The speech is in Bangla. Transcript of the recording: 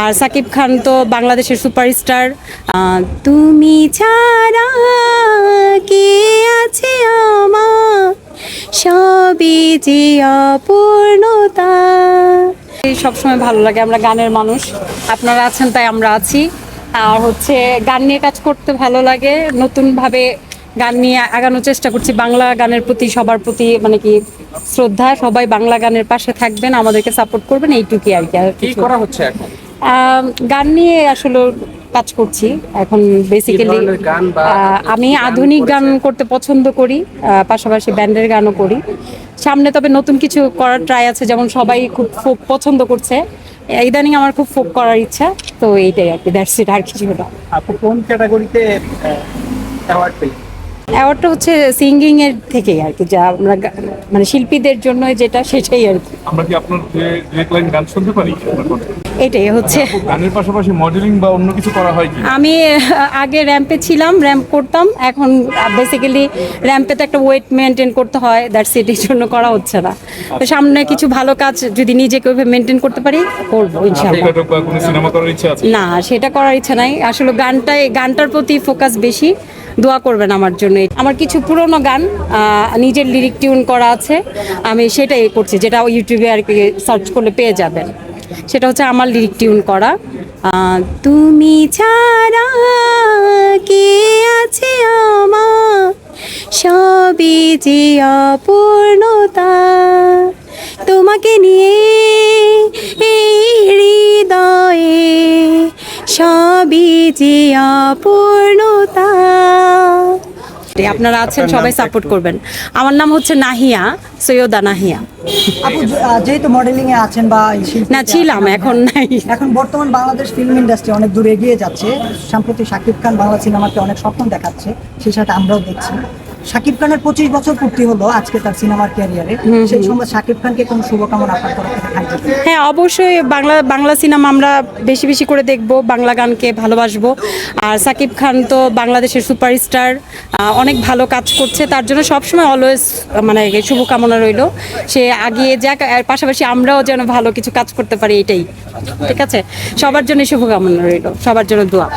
আর সাকিব খান তো বাংলাদেশের সুপারস্টার। তুমি ছাড়া কে আছে আমার, সবই যে অপূর্ণতা। সবসময় ভালো লাগে, আমরা গানের মানুষ, আপনারা আছেন তাই আমরা আছি। আর হচ্ছে গান নিয়ে কাজ করতে ভালো লাগে, নতুনভাবে গান নিয়ে আগানোর চেষ্টা করছি। বাংলা গানের প্রতি সবার প্রতি মানে কি শ্রদ্ধা, সবাই বাংলা গানের পাশে থাকবেন, আমাদেরকে সাপোর্ট করবেন, এইটুকুই আর কি। আর কি কিছু করা হচ্ছে এখন? গান নিয়ে আসলে কাজ করছি এখন বেসিক্যালি। ধরনের গান বা আমি কি গান আধুনিক গান করেছেন? করতে পছন্দ করি, পাশাপাশি ব্যান্ডের গানও করি। সামনে তবে নতুন কিছু করার ট্রাই আছে, যেমন সবাই খুব ফোক পছন্দ করছে, ইদানিং আমার খুব ফোক করার ইচ্ছা, তো এইটাই আর কি, দ্যাটস ইট, আর কিছু না। আপনি কোন ক্যাটাগরিতে অ্যাওয়ার্ড পেলেন? অ্যাওয়ার্ডটা হচ্ছে সিঙ্গিং এর থেকেই আর কি, যা আমরা মানে শিল্পীদের জন্য যেটা, সেটাই আর কি। আমরা কি আপনার এক লাইন গান শুনতে পারি? এটাই হচ্ছে। গানের পাশাপাশি মডেলিং বা অন্য কিছু করা হয় কি? আমি আগে র্যাম্পে ছিলাম, র্যাম্প করতাম, এখন বেসিক্যালি র্যাম্পে তো একটা ওয়েট মেনটেন করতে হয়, দ্যাটস ইট, এর জন্য করা হচ্ছে না। তো সামনে কিছু ভালো কাজ যদি নিজেকে ওইভাবে মেনটেন করতে পারি, করবো ইনশাআল্লাহ। নাটক বা কোনো সিনেমা করার ইচ্ছা আছে? না, সেটা করার ইচ্ছা নাই আসলে। গানটার প্রতি ফোকাস বেশি। দোয়া করবেন আমার জন্য। আমার কিছু পুরোনো গান নিজের লিরিক টিউন করা আছে, আমি সেটাই করছি, যেটা ইউটিউবে আর কি সার্চ করলে পেয়ে যাবেন। সেটা হচ্ছে আমার লিরিক টিউন করা। তুমি ছাড়া কে আছে আমার, সবই যে অপূর্ণতা, তোমাকে নিয়ে এই হৃদয়ে সবই যে অপূর্ণতা। আপনারা আছেন, সবাই সাপোর্ট করবেন। আমার নাম হচ্ছে নাহিয়া, সৈয়দা নাহিয়া। আপু যেহেতু মডেলিং এ আছেন বা শিল্পী না, ছিলাম, এখন নাই। এখন বর্তমান বাংলাদেশ ফিল্ম ইন্ডাস্ট্রি অনেক দূর এগিয়ে যাচ্ছে। সম্প্রতি শাকিব খান বাংলা সিনেমাকে অনেক স্বপ্ন দেখাচ্ছে, সেই সাথে আমরাও দেখছি। শাকিব খানের 25 বছর পূর্তি হলো আজকে তার সিনেমার ক্যারিয়ারে, সেই সময় শাকিব খানকে কোনো শুভকামনা আপনার তরফ থেকে থাকবে? হ্যাঁ, অবশ্যই বাংলা সিনেমা আমরা বেশি বেশি করে দেখব, বাংলা গানকে ভালোবাসবো। আর সাকিব খান তো বাংলাদেশের সুপারস্টার, অনেক ভালো কাজ করছে, তার জন্য সবসময় অলওয়েজ মানে শুভকামনা রইল, সে আগিয়ে যাক। আর পাশাপাশি আমরাও যেন ভালো কিছু কাজ করতে পারি, এটাই ঠিক আছে। সবার জন্য শুভকামনা রইল, সবার জন্য দোয়া।